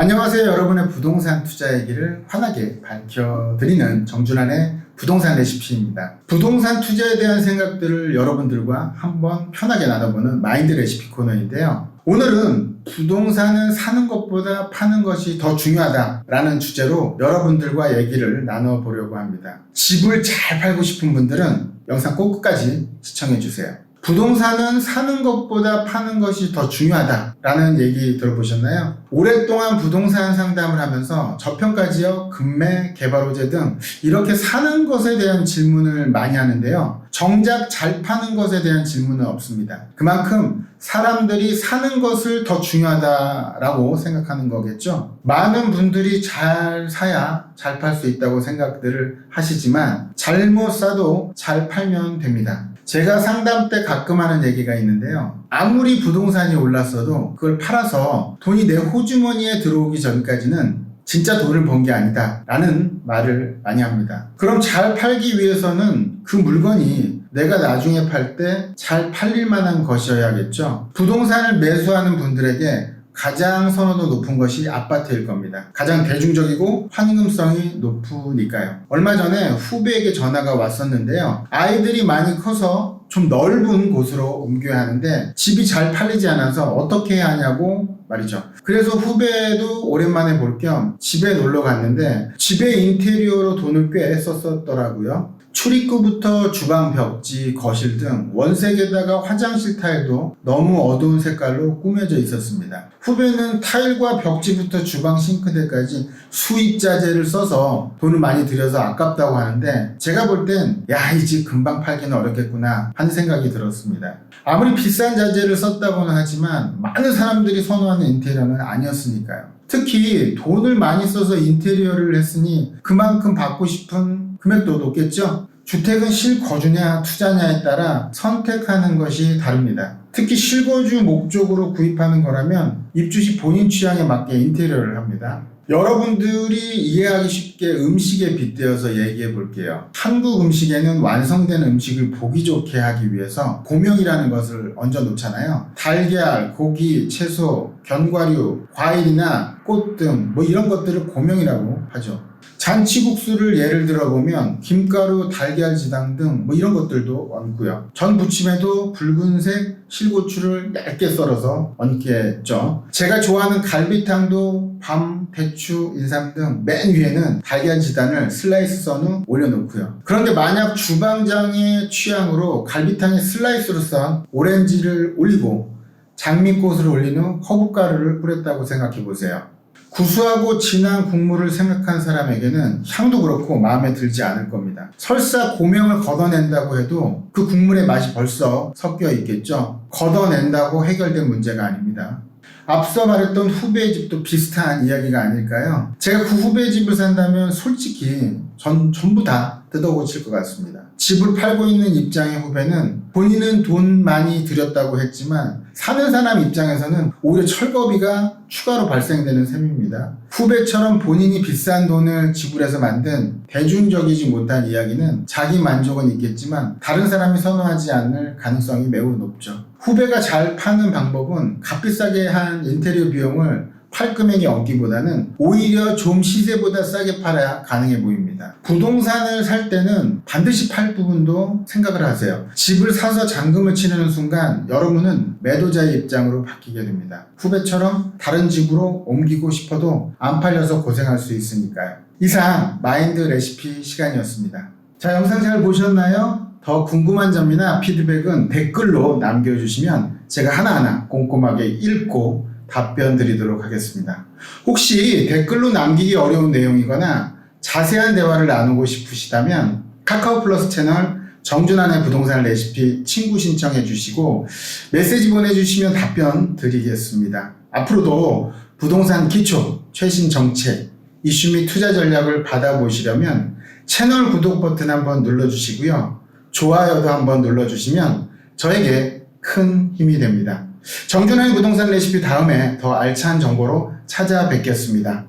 안녕하세요. 여러분의 부동산 투자 얘기를 환하게 밝혀드리는 정준환의 부동산 레시피입니다. 부동산 투자에 대한 생각들을 여러분들과 한번 편하게 나눠보는 마인드 레시피 코너인데요. 오늘은 부동산은 사는 것보다 파는 것이 더 중요하다라는 주제로 여러분들과 얘기를 나눠보려고 합니다. 집을 잘 팔고 싶은 분들은 영상 꼭 끝까지 시청해주세요. 부동산은 사는 것보다 파는 것이 더 중요하다라는 얘기 들어보셨나요? 오랫동안 부동산 상담을 하면서 저평가지역, 급매, 개발호재 등 이렇게 사는 것에 대한 질문을 많이 하는데요. 정작 잘 파는 것에 대한 질문은 없습니다. 그만큼 사람들이 사는 것을 더 중요하다라고 생각하는 거겠죠. 많은 분들이 잘 사야 잘 팔 수 있다고 생각들을 하시지만 잘못 사도 잘 팔면 됩니다. 제가 상담 때 가끔 하는 얘기가 있는데요. 아무리 부동산이 올랐어도 그걸 팔아서 돈이 내 호주머니에 들어오기 전까지는 진짜 돈을 번 게 아니다 라는 말을 많이 합니다. 그럼 잘 팔기 위해서는 그 물건이 내가 나중에 팔 때 잘 팔릴 만한 것이어야겠죠. 부동산을 매수하는 분들에게 가장 선호도 높은 것이 아파트일 겁니다. 가장 대중적이고 환금성이 높으니까요. 얼마 전에 후배에게 전화가 왔었는데요. 아이들이 많이 커서 좀 넓은 곳으로 옮겨야 하는데 집이 잘 팔리지 않아서 어떻게 해야 하냐고 말이죠. 그래서 후배도 오랜만에 볼 겸 집에 놀러 갔는데 집의 인테리어로 돈을 꽤 썼었더라고요. 출입구부터 주방 벽지, 거실 등 원색에다가 화장실 타일도 너무 어두운 색깔로 꾸며져 있었습니다. 후배는 타일과 벽지부터 주방 싱크대까지 수입자재를 써서 돈을 많이 들여서 아깝다고 하는데 제가 볼 땐 야, 이 집 금방 팔기는 어렵겠구나 하는 생각이 들었습니다. 아무리 비싼 자재를 썼다고는 하지만 많은 사람들이 선호하는 인테리어는 아니었으니까요. 특히 돈을 많이 써서 인테리어를 했으니 그만큼 받고 싶은 금액도 높겠죠. 주택은 실거주냐 투자냐에 따라 선택하는 것이 다릅니다. 특히 실거주 목적으로 구입하는 거라면 입주시 본인 취향에 맞게 인테리어를 합니다. 여러분들이 이해하기 쉽게 음식에 빗대어서 얘기해 볼게요. 한국 음식에는 완성된 음식을 보기 좋게 하기 위해서 고명이라는 것을 얹어 놓잖아요. 달걀, 고기, 채소, 견과류, 과일이나 꽃 등 이런 것들을 고명이라고 하죠. 잔치국수를 예를 들어보면 김가루, 달걀지당 등 이런 것들도 얹고요. 전 부침에도 붉은색 실고추를 얇게 썰어서 얹겠죠. 제가 좋아하는 갈비탕도 밤, 대추, 인삼 등 맨 위에는 달걀지단을 슬라이스 썬 후 올려놓고요. 그런데 만약 주방장의 취향으로 갈비탕에 슬라이스로 썬 오렌지를 올리고 장미꽃을 올린 후 허브가루를 뿌렸다고 생각해 보세요. 구수하고 진한 국물을 생각한 사람에게는 향도 그렇고 마음에 들지 않을 겁니다. 설사 고명을 걷어낸다고 해도 그 국물의 맛이 벌써 섞여 있겠죠. 걷어낸다고 해결된 문제가 아닙니다. 앞서 말했던 후배의 집도 비슷한 이야기가 아닐까요? 제가 그 후배의 집을 산다면 솔직히 전부 다 뜯어고칠 것 같습니다. 집을 팔고 있는 입장의 후배는 본인은 돈 많이 들였다고 했지만 사는 사람 입장에서는 오히려 철거비가 추가로 발생되는 셈입니다. 후배처럼 본인이 비싼 돈을 지불해서 만든 대중적이지 못한 이야기는 자기 만족은 있겠지만 다른 사람이 선호하지 않을 가능성이 매우 높죠. 후배가 잘 파는 방법은 값비싸게 한 인테리어 비용을 팔 금액이 얹기보다는 오히려 좀 시세보다 싸게 팔아야 가능해 보입니다. 부동산을 살 때는 반드시 팔 부분도 생각을 하세요. 집을 사서 잔금을 치르는 순간 여러분은 매도자의 입장으로 바뀌게 됩니다. 후배처럼 다른 집으로 옮기고 싶어도 안 팔려서 고생할 수 있으니까요. 이상 마인드 레시피 시간이었습니다. 자, 영상 잘 보셨나요? 더 궁금한 점이나 피드백은 댓글로 남겨주시면 제가 하나하나 꼼꼼하게 읽고 답변 드리도록 하겠습니다. 혹시 댓글로 남기기 어려운 내용이거나 자세한 대화를 나누고 싶으시다면 카카오 플러스 채널 정준환의 부동산 레시피 친구 신청해 주시고 메시지 보내주시면 답변 드리겠습니다. 앞으로도 부동산 기초, 최신 정책, 이슈 및 투자 전략을 받아보시려면 채널 구독 버튼 한번 눌러주시고요. 좋아요도 한번 눌러주시면 저에게 큰 힘이 됩니다. 정준환의 부동산 레시피 다음에 더 알찬 정보로 찾아뵙겠습니다.